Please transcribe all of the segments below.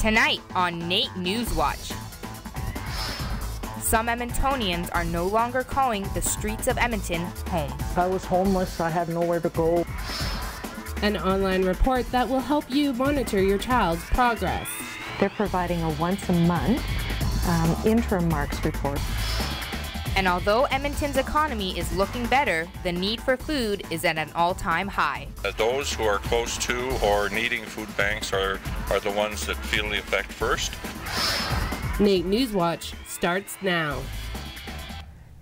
Tonight on NAIT NewsWatch. Some Edmontonians are no longer calling the streets of Edmonton home. I was homeless, I had nowhere to go. An online report that will help you monitor your child's progress. They're providing a once-a-month interim marks report. And although Edmonton's economy is looking better, the need for food is at an all-time high. Those who are close to or needing food banks are the ones that feel the effect first. NAIT NewsWatch starts now.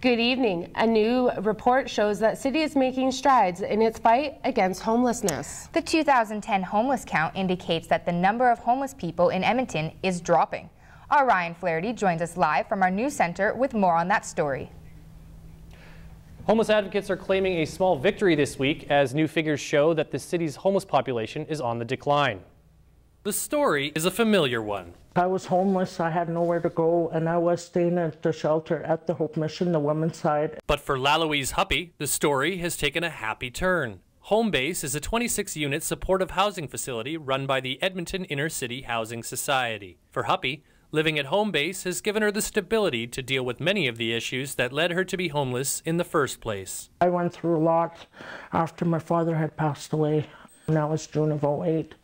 Good evening. A new report shows that city is making strides in its fight against homelessness. The 2010 homeless count indicates that the number of homeless people in Edmonton is dropping. Our Ryan Flaherty joins us live from our news center with more on that story. Homeless advocates are claiming a small victory this week as new figures show that the city's homeless population is on the decline. The story is a familiar one. I was homeless, I had nowhere to go, and I was staying at the shelter at the Hope Mission, the women's side. But for Louise Huppy, the story has taken a happy turn. Home Base is a 26-unit supportive housing facility run by the Edmonton Inner City Housing Society. For Huppy, living at Home Base has given her the stability to deal with many of the issues that led her to be homeless in the first place. I went through a lot after my father had passed away. That was June of '08.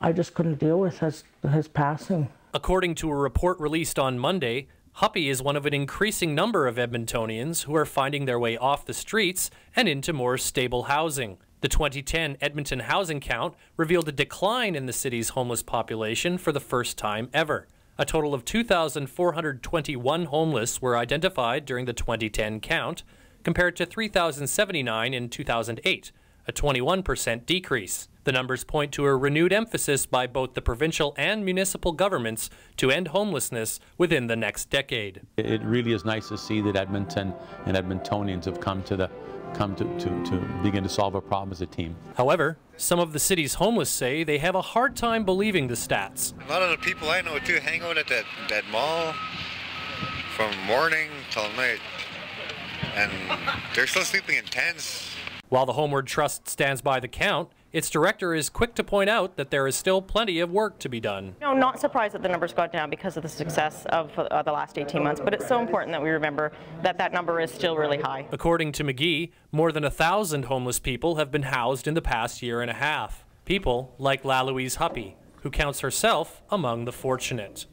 I just couldn't deal with his passing. According to a report released on Monday, Huppy is one of an increasing number of Edmontonians who are finding their way off the streets and into more stable housing. The 2010 Edmonton housing count revealed a decline in the city's homeless population for the first time ever. A total of 2,421 homeless were identified during the 2010 count, compared to 3,079 in 2008, a 21% decrease. The numbers point to a renewed emphasis by both the provincial and municipal governments to end homelessness within the next decade. It really is nice to see that Edmonton and Edmontonians have come to begin to solve a problem as a team. However, some of the city's homeless say they have a hard time believing the stats. A lot of the people I know too hang out at that mall from morning till night, and they're still sleeping in tents. While the Homeward Trust stands by the count, its director is quick to point out that there is still plenty of work to be done. I'm not surprised that the numbers got down because of the success of the last 18 months, but it's so important that we remember that that number is still really high. According to McGee, more than 1,000 homeless people have been housed in the past year and a half. People like Louise Huppy, who counts herself among the fortunate.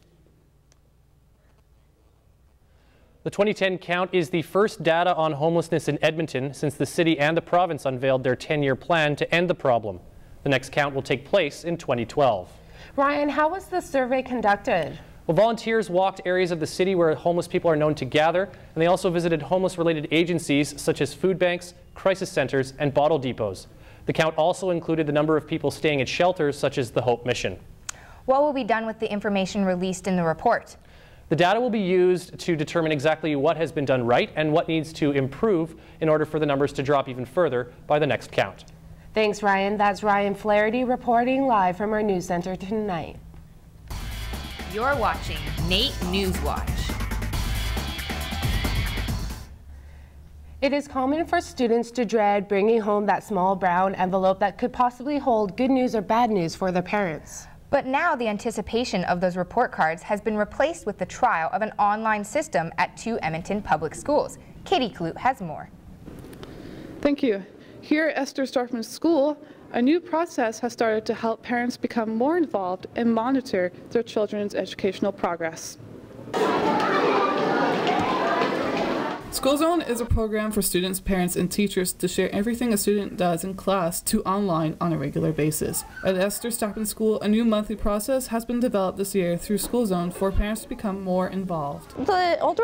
The 2010 count is the first data on homelessness in Edmonton since the city and the province unveiled their 10-year plan to end the problem. The next count will take place in 2012. Ryan, how was the survey conducted? Well, volunteers walked areas of the city where homeless people are known to gather, and they also visited homeless-related agencies such as food banks, crisis centers, and bottle depots. The count also included the number of people staying at shelters such as the Hope Mission. What will be done with the information released in the report? The data will be used to determine exactly what has been done right and what needs to improve in order for the numbers to drop even further by the next count. Thanks, Ryan. That's Ryan Flaherty reporting live from our news center tonight. You're watching NAIT NewsWatch. It is common for students to dread bringing home that small brown envelope that could possibly hold good news or bad news for their parents. But now the anticipation of those report cards has been replaced with the trial of an online system at 2 Edmonton public schools. Katie Kloot has more. Thank you. Here at Esther Starkman's school, a new process has started to help parents become more involved and monitor their children's educational progress. School Zone is a program for students, parents, and teachers to share everything a student does in class to online on a regular basis. At Esther Starkman School, a new monthly process has been developed this year through School Zone for parents to become more involved. The old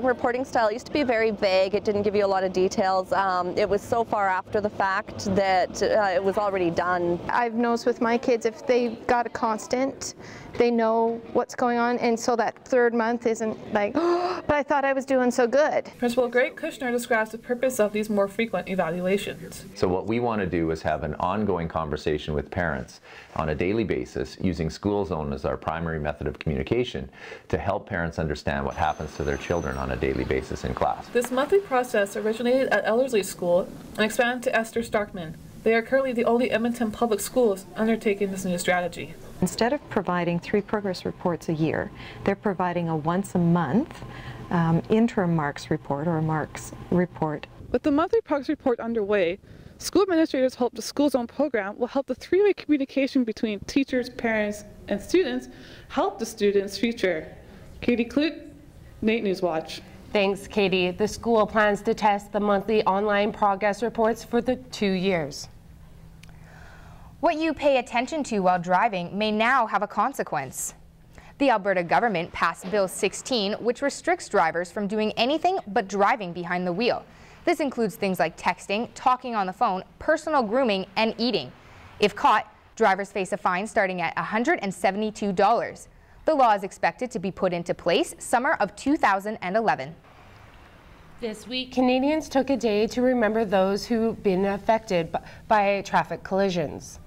reporting style used to be very vague. It didn't give you a lot of details. It was so far after the fact that it was already done. I've noticed with my kids, if they've got a constant, they know what's going on, and so that third month isn't like, oh, but I thought I was doing so good. Principal Greg Kushner describes the purpose of these more frequent evaluations. So what we want to do is have an ongoing conversation with parents on a daily basis using School Zone as our primary method of communication to help parents understand what happens to their children on a daily basis in class. This monthly process originated at Ellerslie School and expanded to Esther Starkman. They are currently the only Edmonton public schools undertaking this new strategy. Instead of providing 3 progress reports a year, they're providing a once-a-month interim marks report or a marks report. With the monthly progress report underway, school administrators hope the School Zone program will help the three-way communication between teachers, parents, and students help the students' future. Katie Clute, NAIT NewsWatch. Thanks, Katie. The school plans to test the monthly online progress reports for the 2 years. What you pay attention to while driving may now have a consequence. The Alberta government passed Bill 16, which restricts drivers from doing anything but driving behind the wheel. This includes things like texting, talking on the phone, personal grooming, and eating. If caught, drivers face a fine starting at $172. The law is expected to be put into place summer of 2011. This week, Canadians took a day to remember those who've been affected by traffic collisions.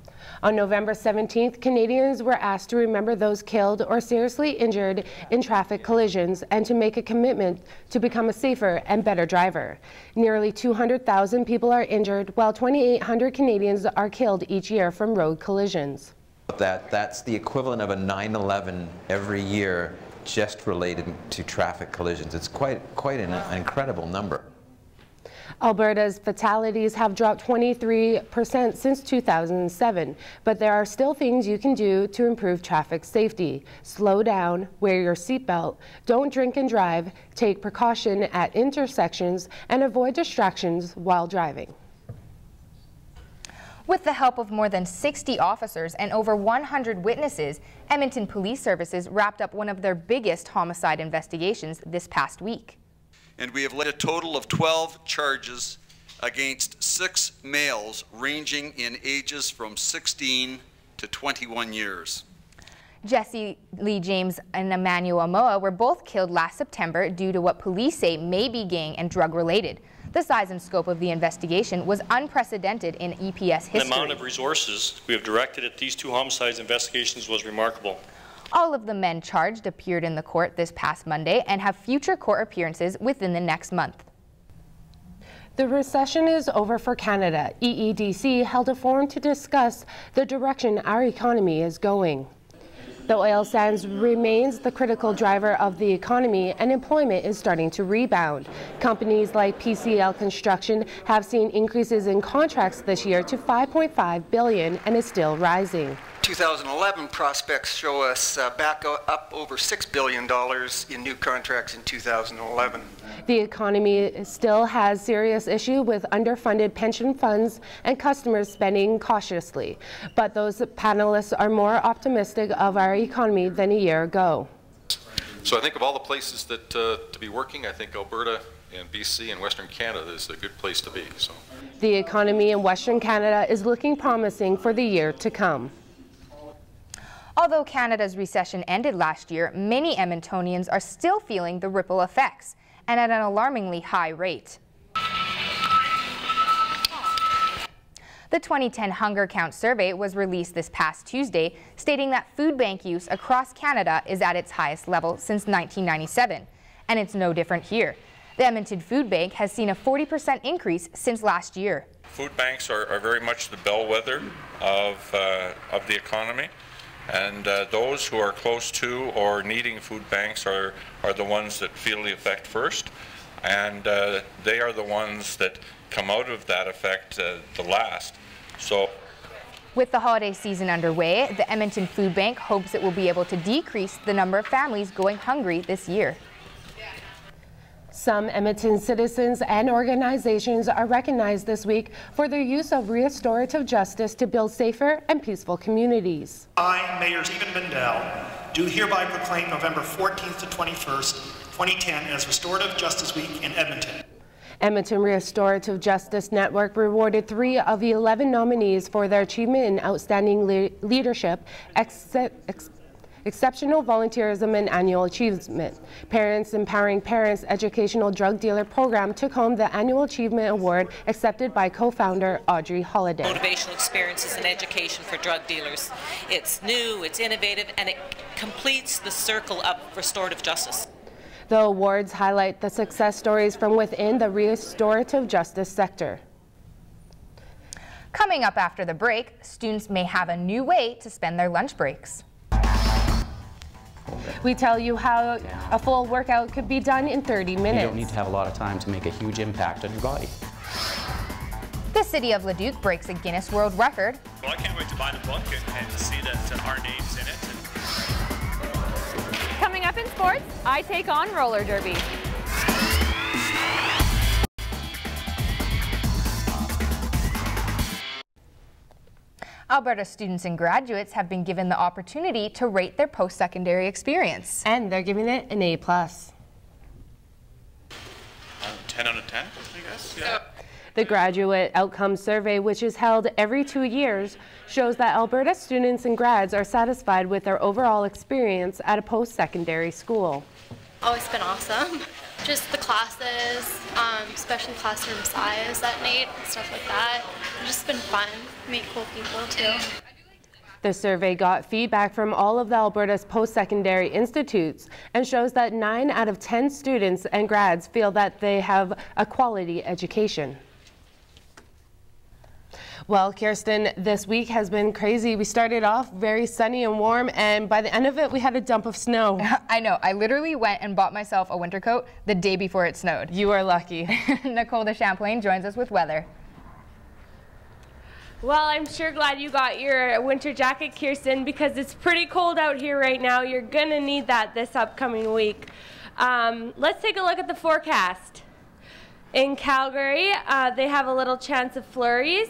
On November 17th, Canadians were asked to remember those killed or seriously injured in traffic collisions and to make a commitment to become a safer and better driver. Nearly 200,000 people are injured, while 2,800 Canadians are killed each year from road collisions. That's the equivalent of a 9/11 every year just related to traffic collisions. It's quite an incredible number. Alberta's fatalities have dropped 23% since 2007, but there are still things you can do to improve traffic safety. Slow down, wear your seatbelt, don't drink and drive, take precaution at intersections, and avoid distractions while driving. With the help of more than 60 officers and over 100 witnesses, Edmonton Police Services wrapped up one of their biggest homicide investigations this past week. And we have laid a total of 12 charges against 6 males ranging in ages from 16 to 21 years. Jesse Lee James and Emmanuel Amoa were both killed last September due to what police say may be gang and drug related. The size and scope of the investigation was unprecedented in EPS history. The amount of resources we have directed at these 2 homicides investigations was remarkable. All of the men charged appeared in the court this past Monday and have future court appearances within the next month. The recession is over for Canada. EEDC held a forum to discuss the direction our economy is going. The oil sands remains the critical driver of the economy, and employment is starting to rebound. Companies like PCL Construction have seen increases in contracts this year to $5.5 billion and is still rising. 2011 prospects show us back up over $6 billion in new contracts in 2011. The economy still has serious issue with underfunded pension funds and customers spending cautiously, but those panelists are more optimistic of our economy than a year ago. So I think of all the places that to be working, I think Alberta and BC and Western Canada is a good place to be. So the economy in Western Canada is looking promising for the year to come. Although Canada's recession ended last year, many Edmontonians are still feeling the ripple effects, and at an alarmingly high rate. The 2010 Hunger Count survey was released this past Tuesday, stating that food bank use across Canada is at its highest level since 1997, and it's no different here. The Edmonton Food Bank has seen a 40% increase since last year. Food banks are very much the bellwether of the economy. And those who are close to or needing food banks are the ones that feel the effect first. And they are the ones that come out of that effect the last. So, with the holiday season underway, the Edmonton Food Bank hopes it will be able to decrease the number of families going hungry this year. Some Edmonton citizens and organizations are recognized this week for their use of restorative justice to build safer and peaceful communities. I, Mayor Stephen Bindell, do hereby proclaim November 14th to 21st, 2010 as Restorative Justice Week in Edmonton. Edmonton Restorative Justice Network rewarded 3 of the 11 nominees for their achievement in outstanding leadership, exceptional volunteerism, and annual achievement. Parents Empowering Parents Educational Drug Dealer Program took home the Annual Achievement Award, accepted by co-founder Audrey Holliday. Motivational experiences and education for drug dealers. It's new, it's innovative, and it completes the circle of restorative justice. The awards highlight the success stories from within the restorative justice sector. Coming up after the break, students may have a new way to spend their lunch breaks. We tell you how a full workout could be done in 30 minutes. You don't need to have a lot of time to make a huge impact on your body. The city of Leduc breaks a Guinness World Record. Well, I can't wait to buy the book and see that our name's in it. Coming up in sports, I take on roller derby. Alberta students and graduates have been given the opportunity to rate their post-secondary experience. And they're giving it an A+. 10 out of 10, I guess. Yeah. The Graduate Outcomes Survey, which is held every 2 years, shows that Alberta students and grads are satisfied with their overall experience at a post-secondary school. Oh, it's been awesome. Just the classes, especially classroom size at NAIT and stuff like that. It's just been fun. Meet cool people too. The survey got feedback from all of the Alberta's post-secondary institutes and shows that 9 out of 10 students and grads feel that they have a quality education. Well, Kirsten, this week has been crazy. We started off very sunny and warm, and by the end of it, we had a dump of snow. I know. I literally went and bought myself a winter coat the day before it snowed. You are lucky. Nicole de Champlain joins us with weather. Well, I'm sure glad you got your winter jacket, Kirsten, because it's pretty cold out here right now. You're going to need that this upcoming week. Let's take a look at the forecast. In Calgary, they have a little chance of flurries.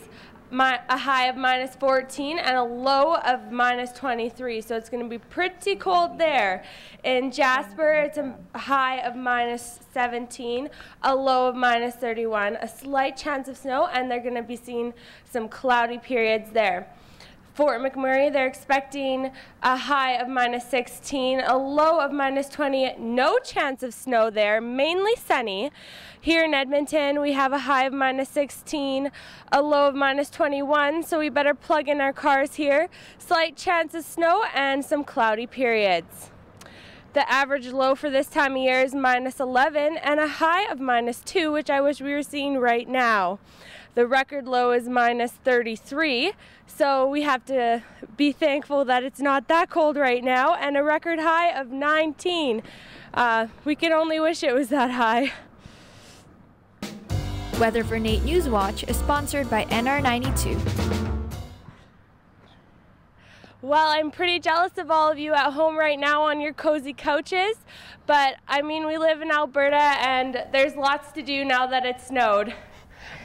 A high of -14 and a low of -23, so it's going to be pretty cold there. In Jasper, it's a high of -17, a low of -31, a slight chance of snow, and they're going to be seeing some cloudy periods there. Fort McMurray, they're expecting a high of -16, a low of -20, no chance of snow there, mainly sunny. Here in Edmonton, we have a high of -16, a low of -21, so we better plug in our cars here. Slight chance of snow and some cloudy periods. The average low for this time of year is -11 and a high of -2, which I wish we were seeing right now. The record low is -33, so we have to be thankful that it's not that cold right now, and a record high of 19. We can only wish it was that high. Weather for NAIT NewsWatch is sponsored by NR92. Well, I'm pretty jealous of all of you at home right now on your cozy couches, but I mean, we live in Alberta and there's lots to do now that it's snowed.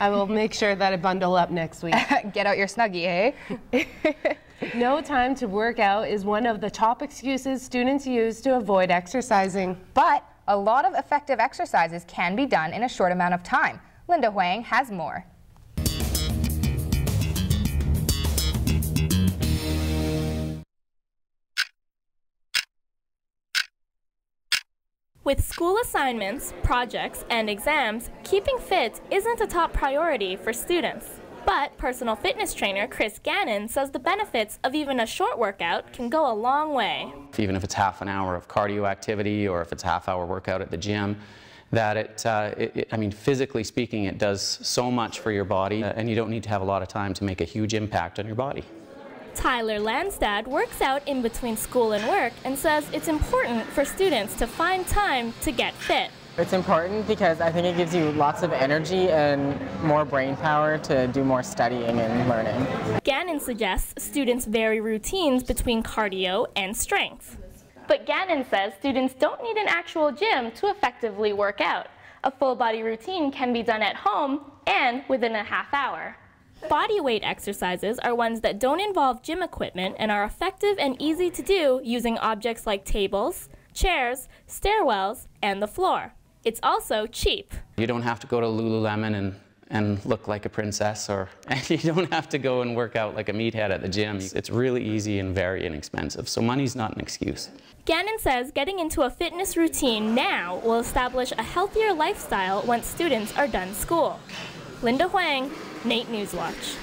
I will make sure that I bundle up next week. Get out your Snuggie, eh? No time to work out is one of the top excuses students use to avoid exercising. But a lot of effective exercises can be done in a short amount of time. Linda Huang has more. With school assignments, projects, and exams, keeping fit isn't a top priority for students. But personal fitness trainer Chris Gannon says the benefits of even a short workout can go a long way. Even if it's half an hour of cardio activity or if it's a half-hour workout at the gym, that I mean, physically speaking, it does so much for your body, and you don't need to have a lot of time to make a huge impact on your body. Tyler Landstad works out in between school and work and says it's important for students to find time to get fit. It's important because I think it gives you lots of energy and more brain power to do more studying and learning. Gannon suggests students vary routines between cardio and strength. But Gannon says students don't need an actual gym to effectively work out. A full body routine can be done at home and within a half hour. Body weight exercises are ones that don't involve gym equipment and are effective and easy to do using objects like tables, chairs, stairwells, and the floor. It's also cheap. You don't have to go to Lululemon and look like a princess, and you don't have to go and work out like a meathead at the gym. It's really easy and very inexpensive, so money's not an excuse. Gannon says getting into a fitness routine now will establish a healthier lifestyle once students are done school. Linda Huang, NAIT NewsWatch.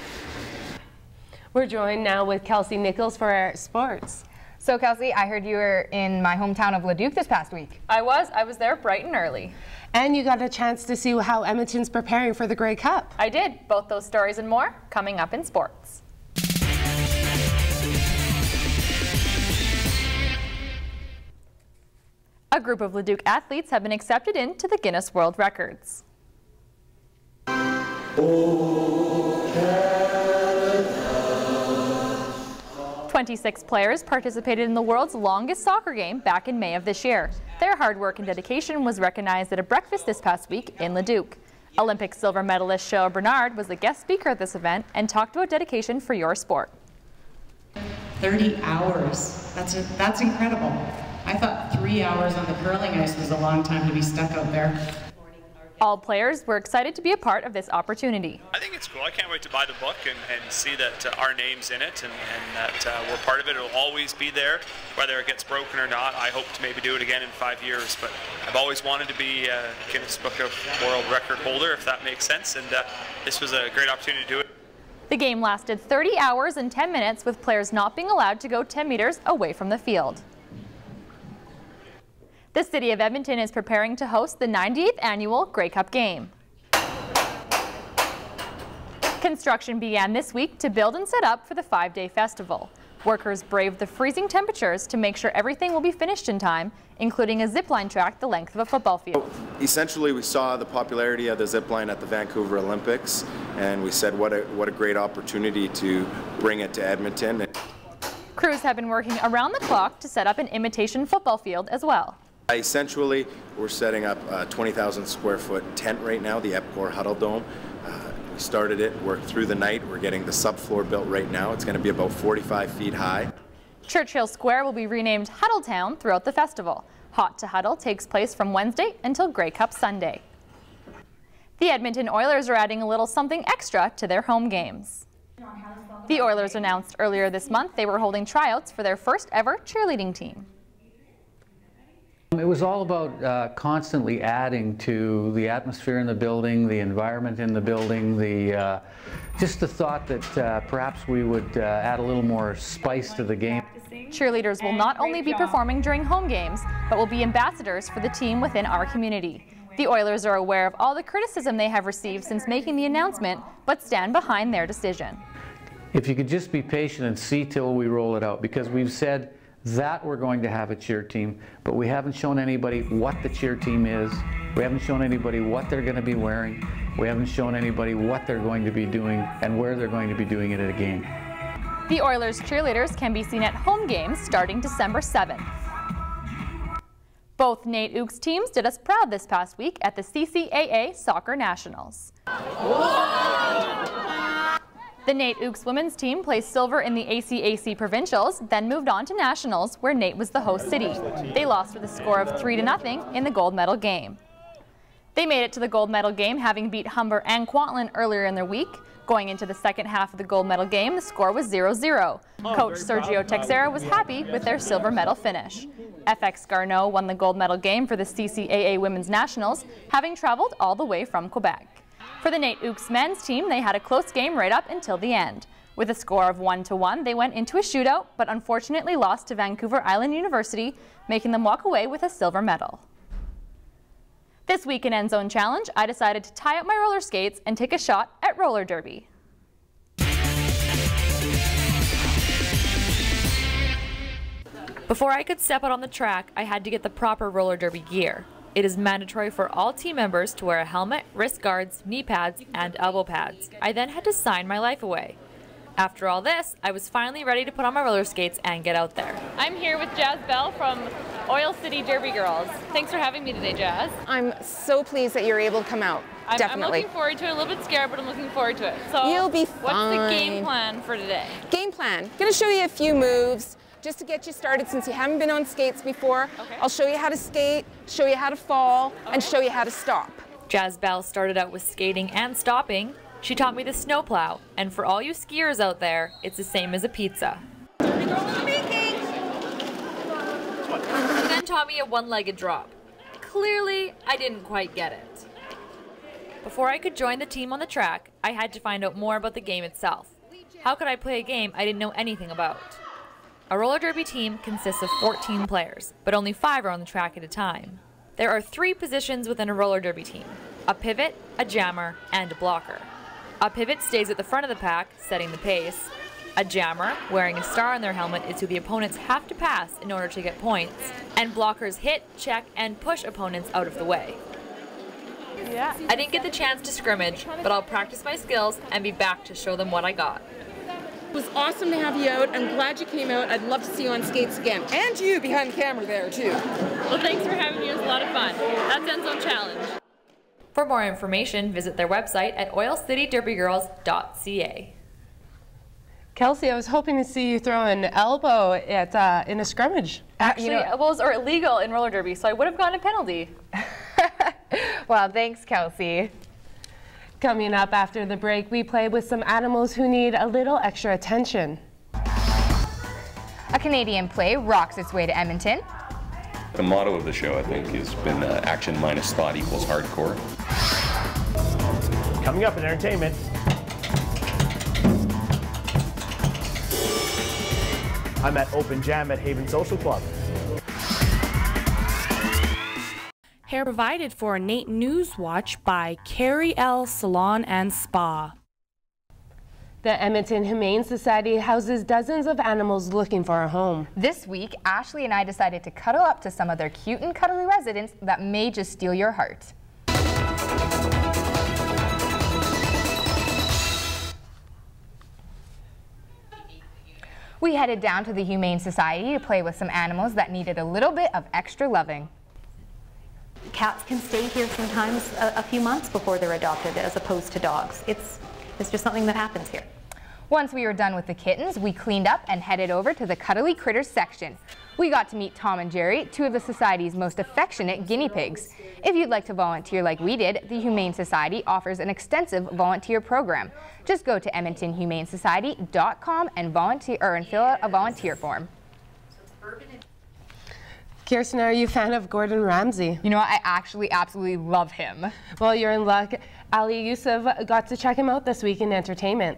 We're joined now with Kelsey Nichols for our sports. So Kelsey, I heard you were in my hometown of Leduc this past week. I was there bright and early. And you got a chance to see how Edmonton's preparing for the Grey Cup. I did. Both those stories and more coming up in sports. A group of Leduc athletes have been accepted into the Guinness World Records. 26 players participated in the world's longest soccer game back in May of this year. Their hard work and dedication was recognized at a breakfast this past week in Leduc. Olympic silver medalist Cheryl Bernard was the guest speaker at this event and talked about dedication for your sport. 30 hours, that's incredible. I thought 3 hours on the curling ice was a long time to be stuck out there. All players were excited to be a part of this opportunity. I think it's cool. I can't wait to buy the book and see that our name's in it and that we're part of it. It'll always be there, whether it gets broken or not. I hope to maybe do it again in 5 years, but I've always wanted to be a Guinness Book of World Record holder, if that makes sense, and this was a great opportunity to do it. The game lasted 30 hours and 10 minutes with players not being allowed to go 10 meters away from the field. The City of Edmonton is preparing to host the 98th annual Grey Cup game. Construction began this week to build and set up for the 5-day festival. Workers braved the freezing temperatures to make sure everything will be finished in time, including a zipline track the length of a football field. Essentially, we saw the popularity of the zipline at the Vancouver Olympics, and we said what a great opportunity to bring it to Edmonton. Crews have been working around the clock to set up an imitation football field as well. Essentially, we're setting up a 20,000 square foot tent right now, the Epcor Huddle Dome. We started it, worked through the night. We're getting the subfloor built right now. It's going to be about 45 feet high. Churchill Square will be renamed Huddletown throughout the festival. Hot to Huddle takes place from Wednesday until Grey Cup Sunday. The Edmonton Oilers are adding a little something extra to their home games. The Oilers announced earlier this month they were holding tryouts for their first ever cheerleading team. It was all about constantly adding to the atmosphere in the building, the environment in the building, just the thought that perhaps we would add a little more spice to the game. Cheerleaders will not only be performing during home games, but will be ambassadors for the team within our community. The Oilers are aware of all the criticism they have received since making the announcement, but stand behind their decision. If you could just be patient and see till we roll it out, because we've said that we're going to have a cheer team, but we haven't shown anybody what the cheer team is. We haven't shown anybody what they're going to be wearing. We haven't shown anybody what they're going to be doing and where they're going to be doing it at a game. The Oilers cheerleaders can be seen at home games starting December 7th. Both NAIT Ooks teams did us proud this past week at the CCAA Soccer Nationals. The NAIT Ooks women's team placed silver in the ACAC Provincials, then moved on to Nationals, where NAIT was the host city. They lost with a score of 3-0 in the gold medal game. They made it to the gold medal game, having beat Humber and Kwantlen earlier in their week. Going into the second half of the gold medal game, the score was 0-0. Coach Sergio Texera was happy with their silver medal finish. FX Garneau won the gold medal game for the CCAA Women's Nationals, having traveled all the way from Quebec. For the NAIT Ooks men's team, they had a close game right up until the end. With a score of 1-1, they went into a shootout, but unfortunately lost to Vancouver Island University, making them walk away with a silver medal. This week in End Zone Challenge, I decided to tie up my roller skates and take a shot at roller derby. Before I could step out on the track, I had to get the proper roller derby gear. It is mandatory for all team members to wear a helmet, wrist guards, knee pads, and elbow pads. I then had to sign my life away. After all this, I was finally ready to put on my roller skates and get out there. I'm here with Jazz Bell from Oil City Derby Girls. Thanks for having me today, Jazz. I'm so pleased that you're able to come out. Definitely. I'm looking forward to it. A little bit scared, but I'm looking forward to it. So you'll be fine. What's the game plan for today? Game plan. Going to show you a few moves just to get you started since you haven't been on skates before. Okay. I'll show you how to skate, show you how to fall, and show you how to stop. Jazz Bell started out with skating and stopping. She taught me the snowplow, and for all you skiers out there, it's the same as a pizza. She then taught me a one-legged drop. Clearly, I didn't quite get it. Before I could join the team on the track, I had to find out more about the game itself. How could I play a game I didn't know anything about? A roller derby team consists of 14 players, but only 5 are on the track at a time. There are 3 positions within a roller derby team: a pivot, a jammer, and a blocker. A pivot stays at the front of the pack, setting the pace. A jammer, wearing a star on their helmet, is who the opponents have to pass in order to get points. And blockers hit, check, and push opponents out of the way. Yeah. I didn't get the chance to scrimmage, but I'll practice my skills and be back to show them what I got. It was awesome to have you out. I'm glad you came out. I'd love to see you on skates again. And you behind the camera there, too. Well, thanks for having me. It was a lot of fun. That's End Zone Challenge. For more information, visit their website at oilcitydarbygirls.ca. Kelsey, I was hoping to see you throw an elbow at in a scrimmage. Actually, elbows are illegal in roller derby, so I would have gotten a penalty. Well, thanks, Kelsey. Coming up after the break, we play with some animals who need a little extra attention. A Canadian play rocks its way to Edmonton. The motto of the show, I think, has been action minus thought equals hardcore. Coming up in entertainment. I'm at Open Jam at Haven Social Club. Hair provided for NAIT NewsWatch by Carrie L. Salon and Spa. The Edmonton Humane Society houses dozens of animals looking for a home. This week, Ashley and I decided to cuddle up to some of their cute and cuddly residents that may just steal your heart. We headed down to the Humane Society to play with some animals that needed a little bit of extra loving. Cats can stay here sometimes a few months before they're adopted, as opposed to dogs. It's just something that happens here. Once we were done with the kittens, we cleaned up and headed over to the cuddly critters section. We got to meet Tom and Jerry, 2 of the Society's most affectionate guinea pigs. If you'd like to volunteer like we did, the Humane Society offers an extensive volunteer program. Just go to EdmontonHumaneSociety.com and fill out a volunteer form. Kirsten, are you a fan of Gordon Ramsay? You know what? I actually absolutely love him. Well, you're in luck. Ali Yusuf got to check him out this week in entertainment.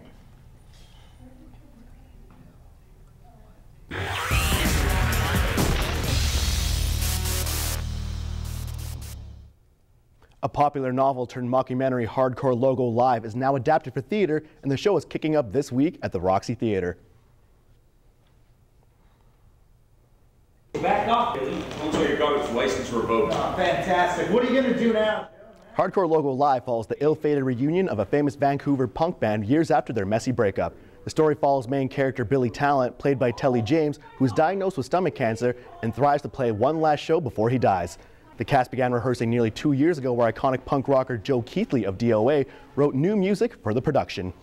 A popular novel turned mockumentary Hardcore Logo Live is now adapted for theater, and the show is kicking up this week at the Roxy Theater. Back off, Billy. Looks like your daughter's license revoked. Oh, fantastic. What are you going to do now? Hardcore Logo Live follows the ill-fated reunion of a famous Vancouver punk band years after their messy breakup. The story follows main character Billy Talent, played by Telly James, who is diagnosed with stomach cancer and thrives to play one last show before he dies. The cast began rehearsing nearly 2 years ago, where iconic punk rocker Joe Keithley of DOA wrote new music for the production.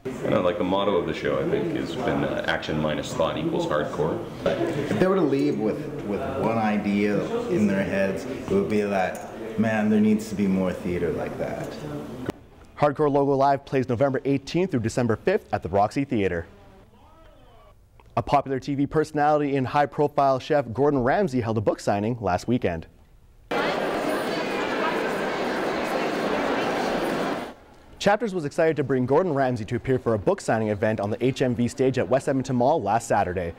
Like the motto of the show, I think, has been action minus thought equals hardcore. If they were to leave with one idea in their heads, it would be that, man, there needs to be more theater like that. Hardcore Logo Live plays November 18th through December 5th at the Roxy Theater. A popular TV personality and high-profile chef Gordon Ramsay held a book signing last weekend. Chapters was excited to bring Gordon Ramsay to appear for a book signing event on the HMV stage at West Edmonton Mall last Saturday.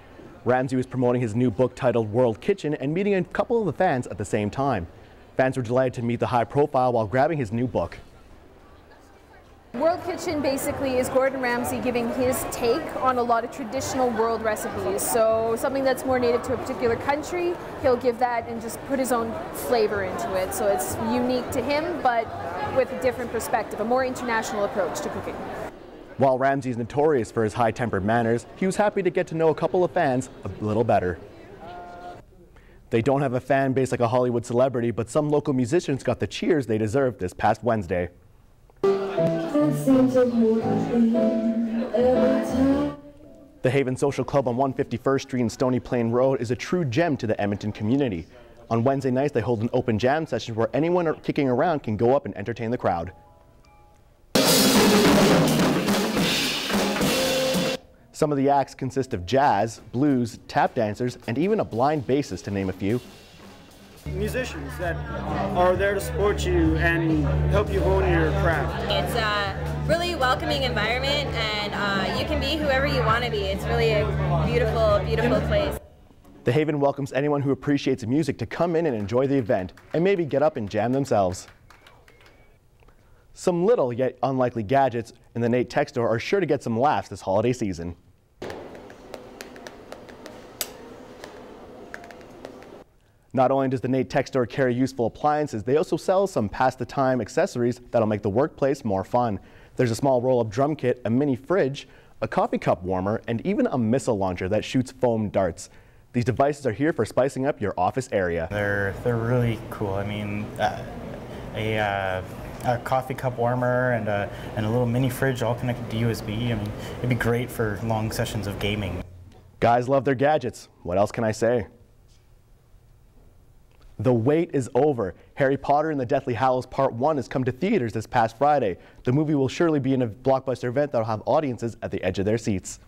Ramsay was promoting his new book titled World Kitchen and meeting a couple of the fans at the same time. Fans were delighted to meet the high profile while grabbing his new book. World Kitchen basically is Gordon Ramsay giving his take on a lot of traditional world recipes. So something that's more native to a particular country, he'll give that and just put his own flavor into it. So it's unique to him, but with a different perspective, a more international approach to cooking. While Ramsay is notorious for his high-tempered manners, he was happy to get to know a couple of fans a little better. They don't have a fan base like a Hollywood celebrity, but some local musicians got the cheers they deserved this past Wednesday. The Haven Social Club on 151st Street and Stony Plain Road is a true gem to the Edmonton community. On Wednesday nights, they hold an open jam session where anyone kicking around can go up and entertain the crowd. Some of the acts consist of jazz, blues, tap dancers, and even a blind bassist, to name a few. Musicians that are there to support you and help you hone your craft. It's really well welcoming environment, and you can be whoever you want to be. It's really a beautiful, beautiful place. The Haven welcomes anyone who appreciates music to come in and enjoy the event, and maybe get up and jam themselves. Some little yet unlikely gadgets in the NAIT Tech Store are sure to get some laughs this holiday season. Not only does the NAIT Tech Store carry useful appliances, they also sell some pass-the-time accessories that'll make the workplace more fun. There's a small roll-up drum kit, a mini fridge, a coffee cup warmer, and even a missile launcher that shoots foam darts. These devices are here for spicing up your office area. They're really cool. I mean, a coffee cup warmer and a little mini fridge all connected to USB. I mean, it'd be great for long sessions of gaming. Guys love their gadgets. What else can I say? The wait is over. Harry Potter and the Deathly Hallows Part 1 has come to theaters this past Friday. The movie will surely be in a blockbuster event that will have audiences at the edge of their seats.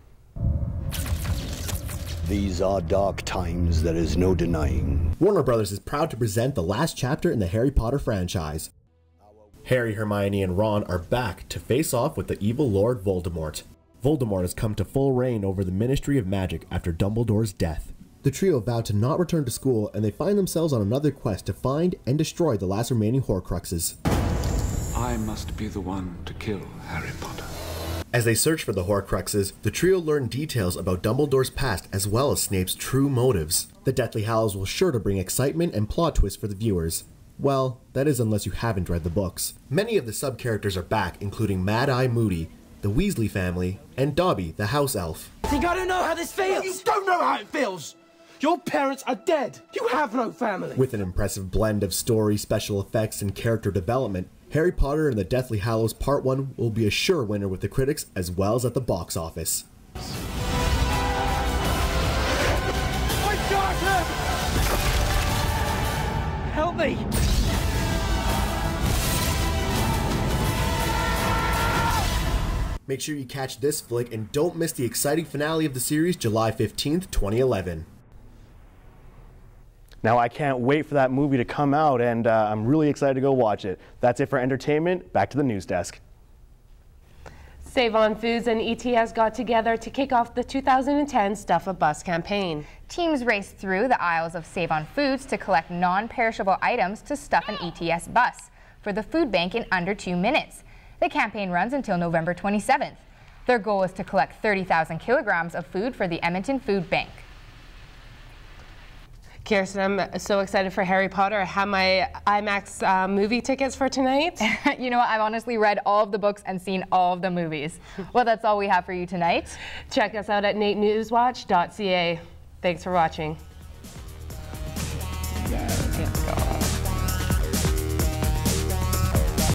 These are dark times, there is no denying. Warner Brothers is proud to present the last chapter in the Harry Potter franchise. Harry, Hermione, and Ron are back to face off with the evil Lord Voldemort. Voldemort has come to full reign over the Ministry of Magic after Dumbledore's death. The trio vow to not return to school, and they find themselves on another quest to find and destroy the last remaining Horcruxes. I must be the one to kill Harry Potter. As they search for the Horcruxes, the trio learn details about Dumbledore's past as well as Snape's true motives. The Deathly Hallows will sure to bring excitement and plot twists for the viewers. Well, that is unless you haven't read the books. Many of the sub-characters are back, including Mad-Eye Moody, the Weasley family, and Dobby, the house elf. I think I don't know how this feels! You don't know how it feels! Your parents are dead! You have no family! With an impressive blend of story, special effects, and character development, Harry Potter and the Deathly Hallows Part 1 will be a sure winner with the critics as well as at the box office. I got him! Help me! Make sure you catch this flick and don't miss the exciting finale of the series July 15th, 2011. Now I can't wait for that movie to come out, and I'm really excited to go watch it. That's it for entertainment. Back to the news desk. Save On Foods and ETS got together to kick off the 2010 Stuff a Bus campaign. Teams raced through the aisles of Save On Foods to collect non-perishable items to stuff an ETS bus for the food bank in under 2 minutes. The campaign runs until November 27th. Their goal is to collect 30,000 kilograms of food for the Edmonton Food Bank. Kirsten, I'm so excited for Harry Potter. I have my IMAX movie tickets for tonight. You know what? I've honestly read all of the books and seen all of the movies. Well, that's all we have for you tonight. Check us out at NAITnewsWatch.ca. Thanks for watching. Yeah.